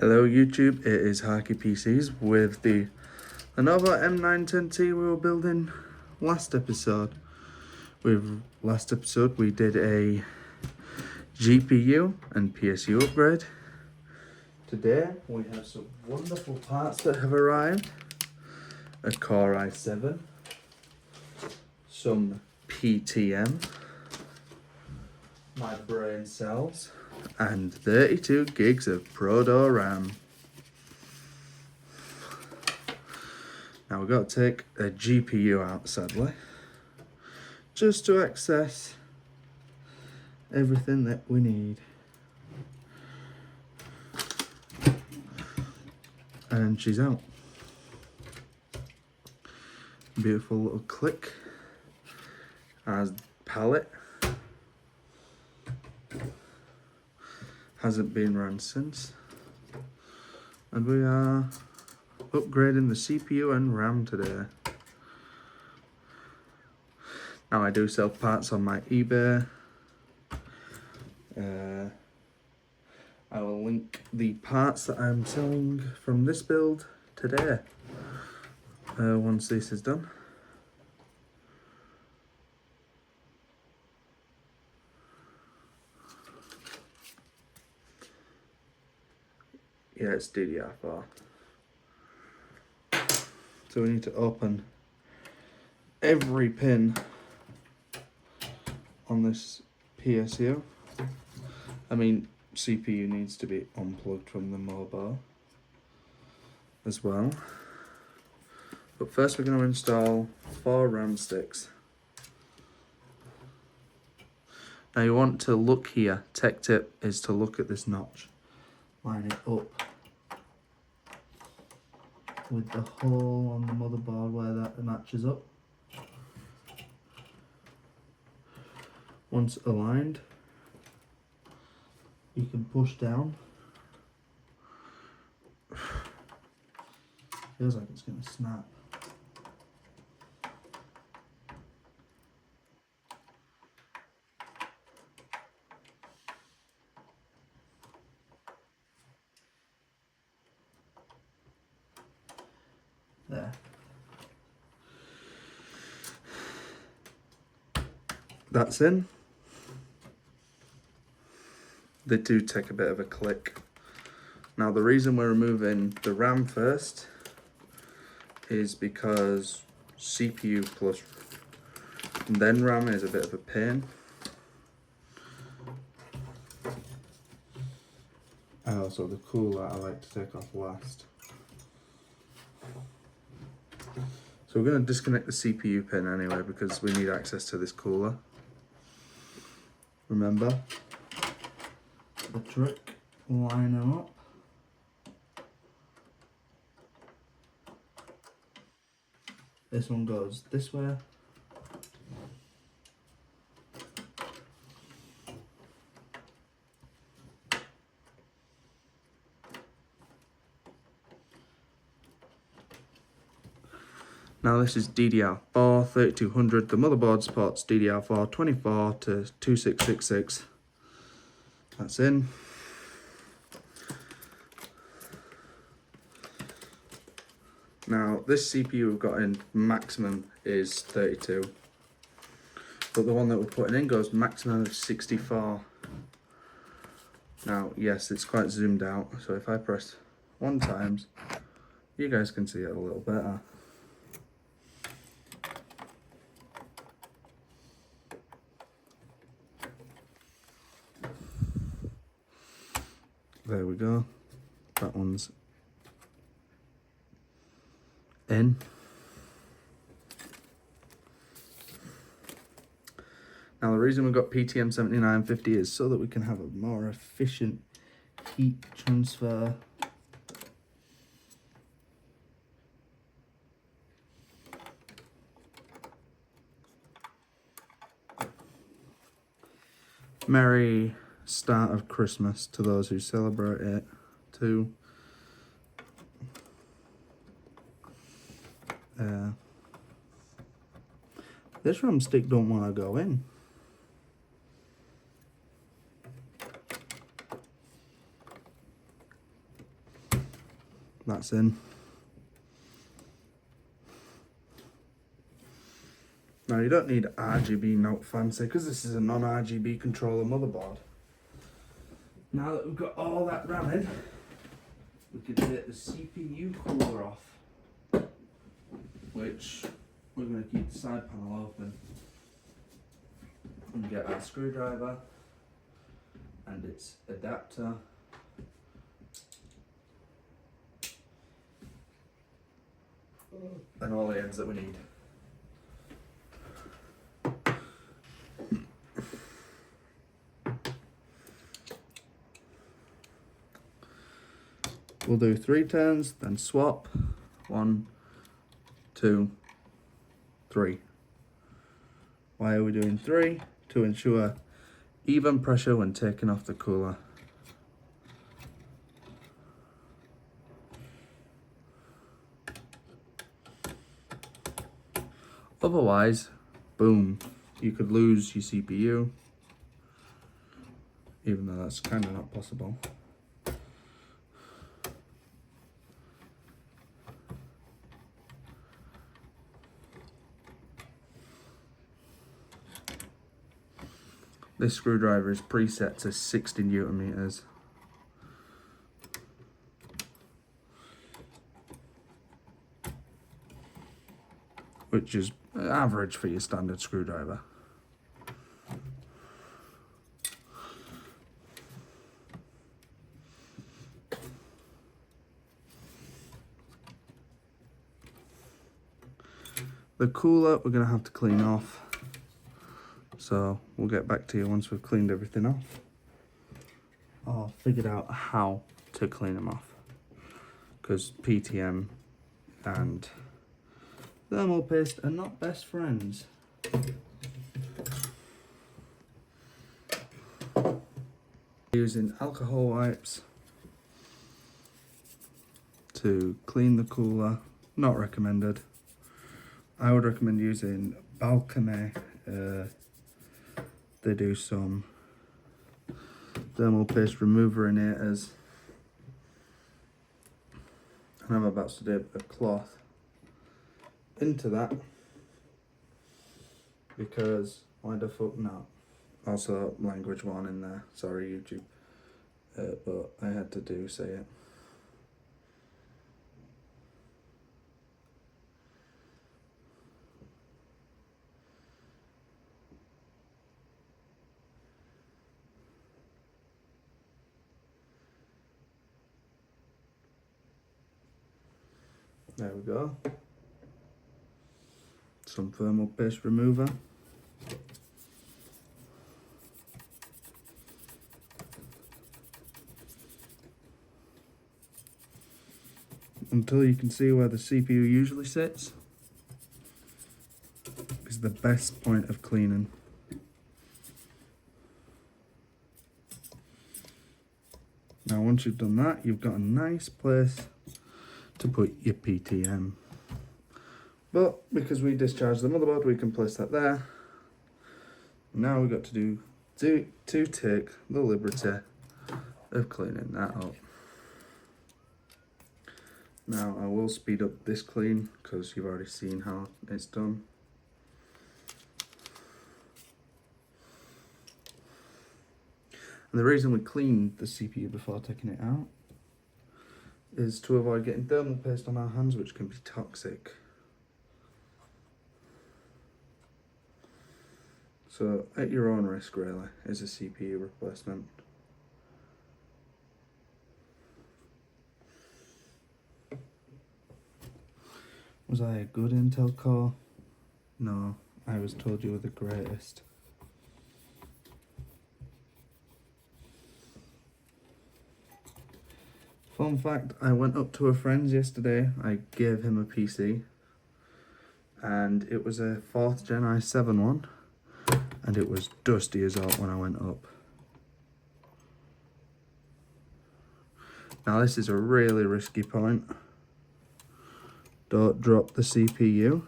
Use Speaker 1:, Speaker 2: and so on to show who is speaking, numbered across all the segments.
Speaker 1: Hello YouTube, it is Harky PCs with the Lenovo M910T we were building last episode. Last episode we did a GPU and PSU upgrade. Today we have some wonderful parts that have arrived. A Core i7, some PTM, my brain cells, and 32 gigs of Proto RAM. Now we've got to take a GPU out, sadly, just to access everything that we need. And she's out. Beautiful little click. Has palette. Hasn't been run since. And we are upgrading the CPU and RAM today. Now I do sell parts on my eBay. I will link the parts that I'm selling from this build today, once this is done. Yeah, it's DDR4. So we need to open every pin on this PSU. I mean, CPU needs to be unplugged from the mobile as well. But first we're going to install 4 RAM sticks. Now you want to look here. Tech tip is to look at this notch. Line it up with the hole on the motherboard where that matches up. Once aligned, you can push down. Feels like it's going to snap. There. That's in. They do take a bit of a click. Now the reason we're removing the RAM first is because CPU plus and then RAM is a bit of a pain. And also the cooler I like to take off last. So we're going to disconnect the CPU pin anyway because we need access to this cooler. Remember the trick, line them up. This one goes this way. Now this is DDR4 3200. The motherboard supports DDR4 24 to 2666. That's in. Now this CPU we've got in maximum is 32. But the one that we're putting in goes maximum of 64. Now yes, it's quite zoomed out, so if I press 1 time, you guys can see it a little better. There we go. That one's in. Now the reason we've got PTM 7950 is so that we can have a more efficient heat transfer. Merry start of Christmas to those who celebrate it too. This RAM stick don't want to go in. that's in. Now you don't need RGB Note fancy because this is a non-RGB controller motherboard. Now that we've got all that running, we can take the CPU cooler off, which we're going to keep the side panel open, and get our screwdriver and its adapter. And all the ends that we need. We'll do 3 turns, then swap. 1, 2, 3. Why are we doing 3? To ensure even pressure when taking off the cooler. Otherwise, boom, you could lose your CPU, even though that's kind of not possible. This screwdriver is preset to 60 Newton meters. Which is average for your standard screwdriver. The cooler we're going to have to clean off, so we'll get back to you once we've cleaned everything off, or figured out how to clean them off, because PTM and thermal paste are not best friends. Using alcohol wipes to clean the cooler, not recommended. I would recommend using Balcony. They do some thermal paste remover innators. And I'm about to dip a cloth into that because why the fuck not? Also language warning there, sorry YouTube, but I had to say it. There we go. Some thermal paste remover. Until you can see where the CPU usually sits. Is the best point of cleaning. Now once you've done that, you've got a nice place to put your PTM. But because we discharged the motherboard, we can place that there. Now we've got to take the liberty of cleaning that up. Now I will speed up this clean because you've already seen how it's done. And the reason we cleaned the CPU before taking it out is to avoid getting thermal paste on our hands, which can be toxic. So at your own risk really is a CPU replacement. Was I a good Intel core? No, I was told you were the greatest. Fun fact, I went up to a friend's yesterday, I gave him a PC, and it was a 4th Gen i7 one, and it was dusty as all when I went up. Now this is a really risky point. Don't drop the CPU.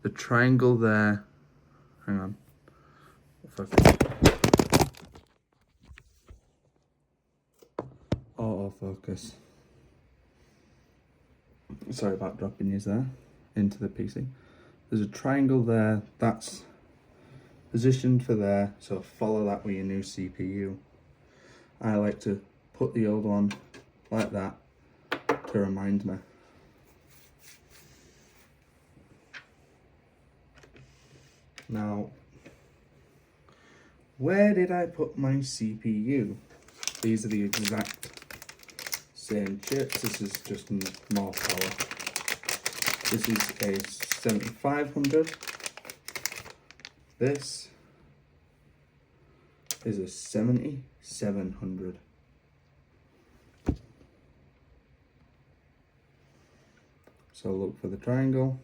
Speaker 1: The triangle there, hang on. Autofocus. sorry about dropping you there, into the PC. There's a triangle there, that's positioned for there, so follow that with your new CPU. I like to put the old one like that to remind me. Now, where did I put my CPU? These are the exact same chips. This is just more power. This is a 7500. This is a 7700. So look for the triangle.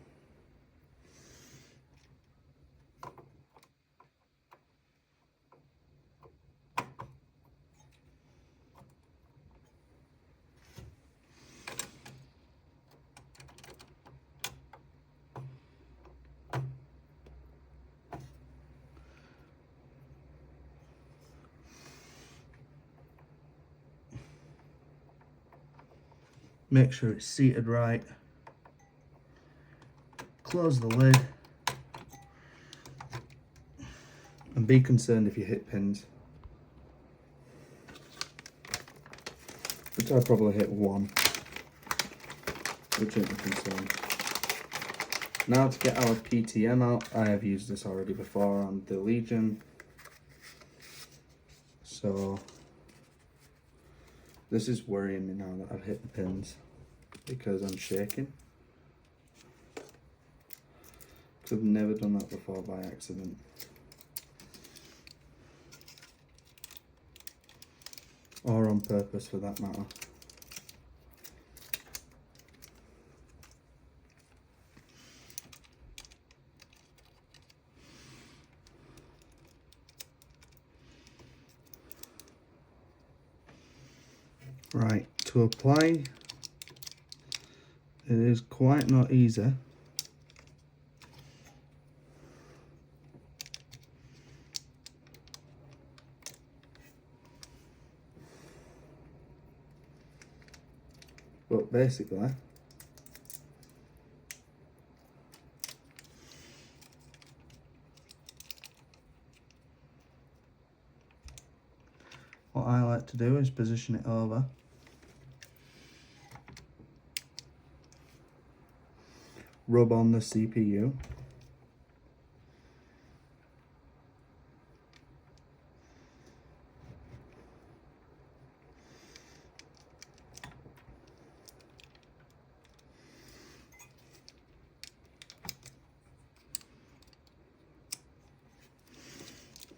Speaker 1: Make sure it's seated right. Close the lid. And be concerned if you hit pins. Which I probably hit one. Which isn't a concern. Now to get our PTM out, I have used this already before on the Legion. So this is worrying me now that I've hit the pins because I'm shaking. Because I've never done that before by accident. Or on purpose for that matter. Right, to apply, it is quite not easy. But basically, what I like to do is position it over. Rub on the CPU.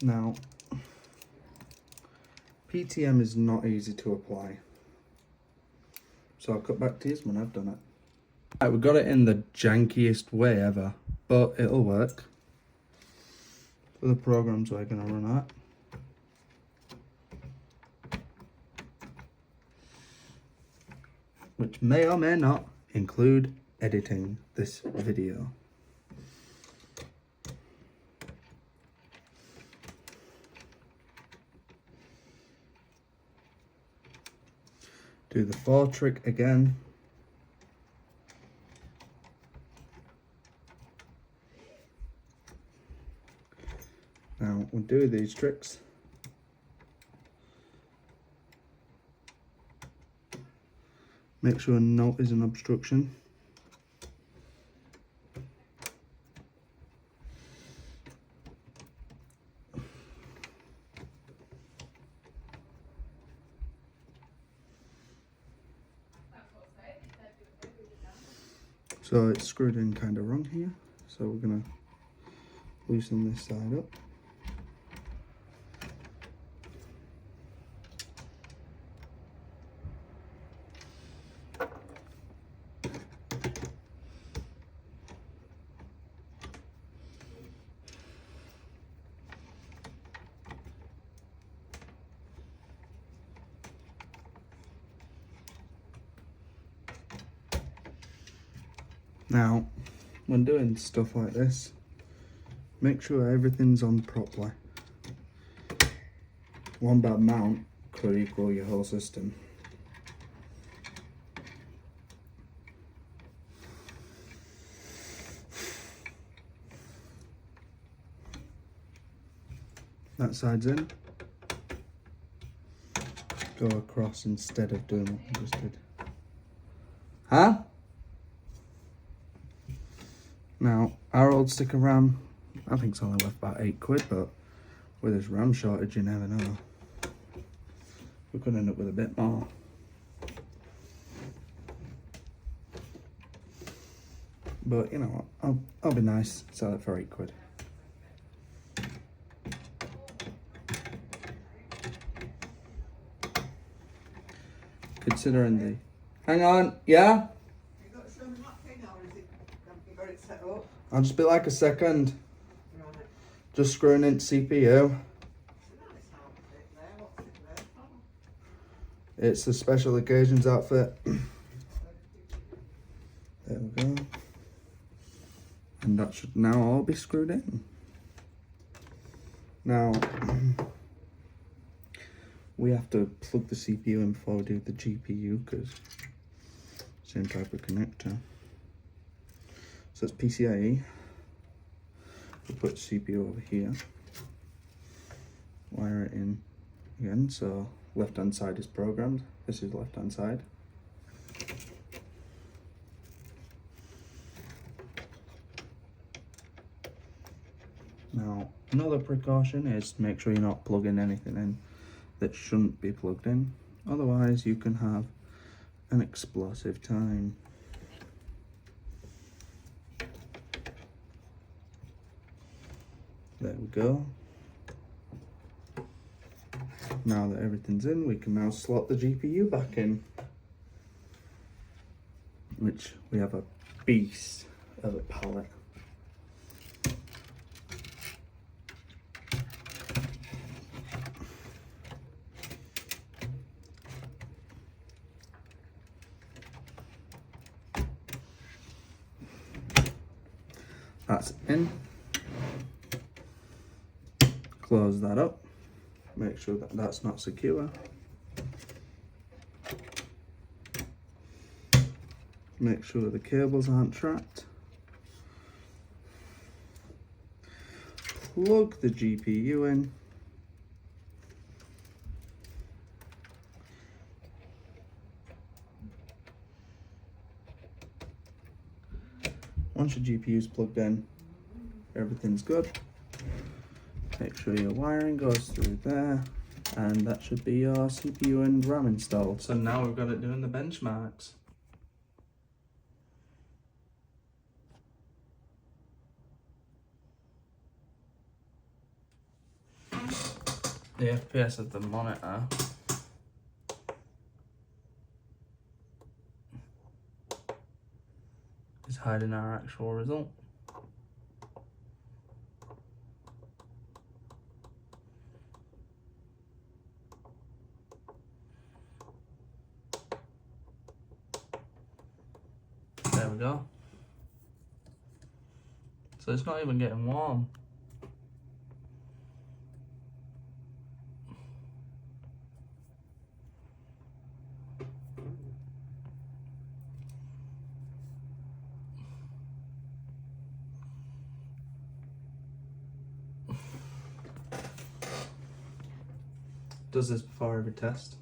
Speaker 1: Now, PTM is not easy to apply. So I'll cut back to you when I've done it. Right, we got it in the jankiest way ever, but it'll work for the programs we're going to run at, which may or may not include editing this video. Do the 4 trick again. Now we'll do these tricks. Make sure no is an obstruction. So it's screwed in kind of wrong here. So we're gonna loosen this side up. Now, when doing stuff like this, make sure everything's on properly. One bad mount could equal your whole system. That side's in. Go across instead of doing what I just did. Huh? Now, our old stick of RAM, I think it's only worth about £8, but with this RAM shortage, you never know. We could end up with a bit more. But you know what, I'll be nice, sell it for £8. Considering the... Hang on, yeah?
Speaker 2: You got to show me that thing, or is it, have you got it set up?
Speaker 1: I'll just be like a second.
Speaker 2: Right.
Speaker 1: Just screwing into CPU.
Speaker 2: It's a nice outfit there. What's it there for?
Speaker 1: It's the special occasions outfit. There we go. And that should now all be screwed in. Now, we have to plug the CPU in before we do the GPU, because same type of connector. So it's PCIe. We'll put CPU over here. Wire it in again, so left hand side is programmed. This is left hand side. Now, another precaution is to make sure you're not plugging anything in that shouldn't be plugged in. Otherwise, you can have an explosive time. There we go. Now that everything's in, we can now slot the GPU back in, which we have a beast of a pallet. That's in. Close that up. Make sure that that's not secure. Make sure the cables aren't trapped. Plug the GPU in. Once your GPU is plugged in, everything's good. Make sure your wiring goes through there, and that should be your CPU and RAM installed. So now we've got it doing the benchmarks. The FPS of the monitor is hiding our actual result. There we go. So it's not even getting warm. Does this before every test.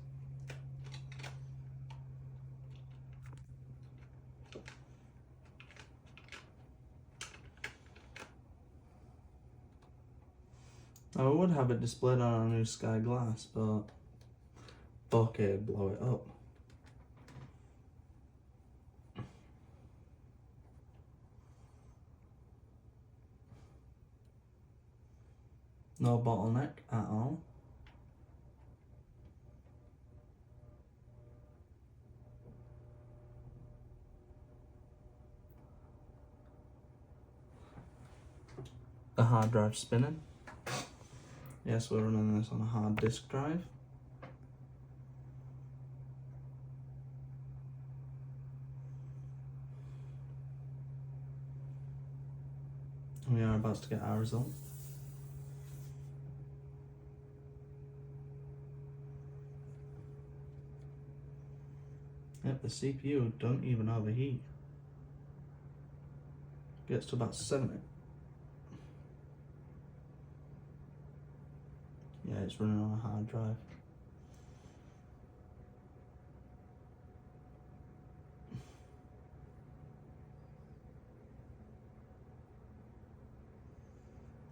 Speaker 1: I would have it displayed on our new Sky Glass, but 4K would blow it up. No bottleneck at all. The hard drive spinning. Yes, we're running this on a hard disk drive. We are about to get our result. Yep, the CPU don't even overheat. Gets to about 70. Yeah, it's running on a hard drive.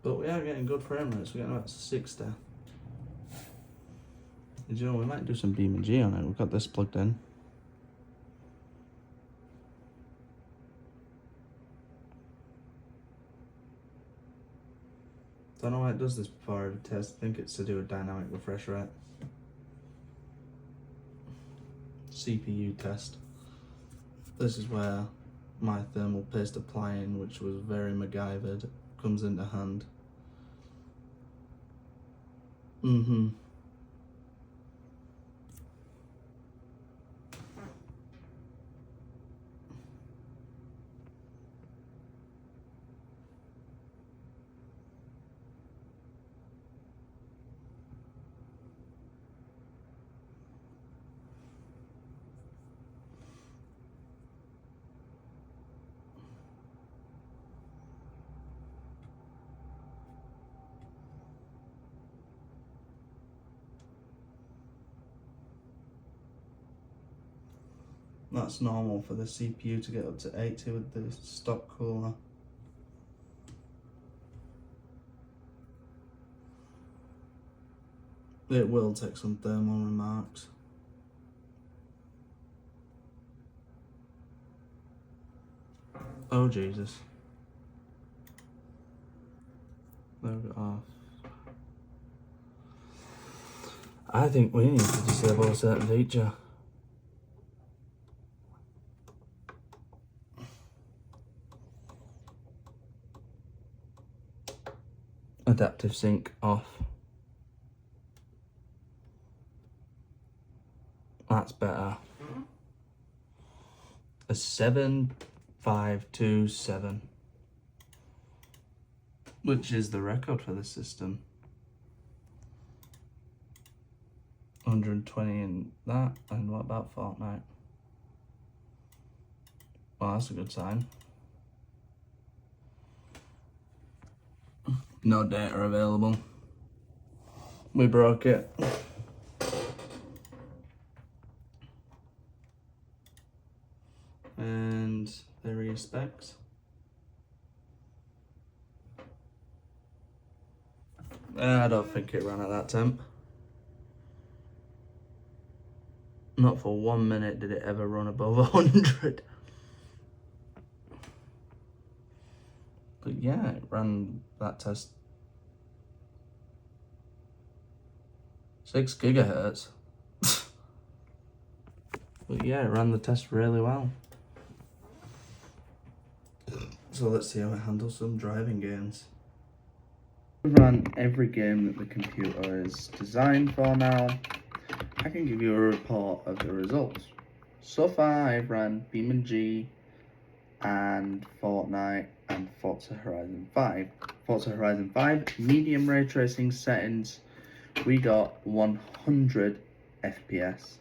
Speaker 1: But we are getting good frame rates. We're getting about 60. And you know, we might do some BeamNG on it. We've got this plugged in. Don't know why it does this before every test. I think it's to do with dynamic refresh rate. CPU test. This is where my thermal paste applying, which was very MacGyvered, comes into hand. That's normal for the CPU to get up to 80 with the stock cooler. It will take some thermal remarks. Oh Jesus. Load it off. I think we need to disable a certain feature. Adaptive sync off. That's better. A 7527, which is the record for this system. 120 in that, and what about Fortnite? Well, that's a good sign. No data available. We broke it. And there are your specs. I don't think it ran at that temp. Not for 1 minute did it ever run above 100. But yeah, it ran that test 6 gigahertz. But yeah, it ran the test really well. So let's see how it handles some driving games. I've run every game that the computer is designed for now. I can give you a report of the results. So far I've run BeamNG and Fortnite and Forza Horizon 5. Forza Horizon 5, medium ray tracing settings, we got 100 FPS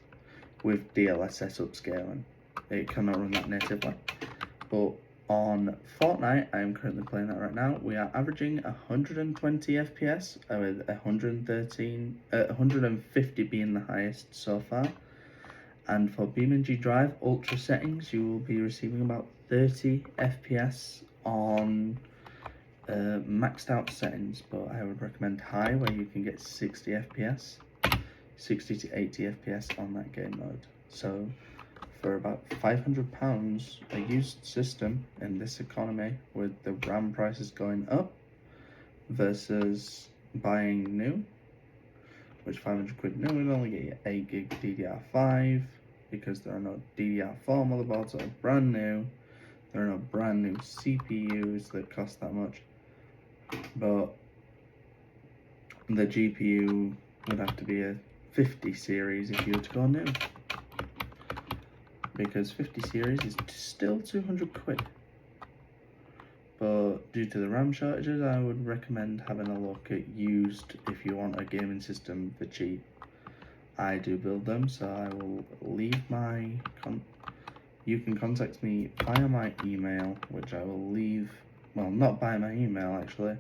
Speaker 1: with DLSS upscaling. It cannot run that natively. But on Fortnite, I am currently playing that right now, we are averaging 120 FPS with 150 being the highest so far. And for BeamNG Drive Ultra settings, you will be receiving about 30 FPS on maxed out settings, but I would recommend high where you can get 60 FPS, 60 to 80 FPS on that game mode. So for about £500 a used system in this economy with the RAM prices going up versus buying new, which 500 quid new would only get you 8 gig DDR5 because there are no DDR4 motherboards that are brand new. There are no brand new CPUs that cost that much, but the GPU would have to be a 50 series if you were to go new, because 50 series is still 200 quid. But due to the RAM shortages, I would recommend having a look at used if you want a gaming system for cheap. I do build them, so I will leave my you can contact me via my email, which I will leave, well, not by my email actually,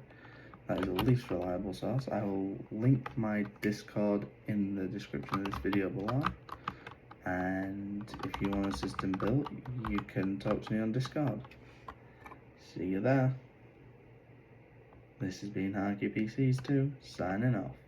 Speaker 1: that is the least reliable source. I will link my Discord in the description of this video below. And if you want a system built, you can talk to me on Discord. See you there. This has been Harky PCs 2, signing off.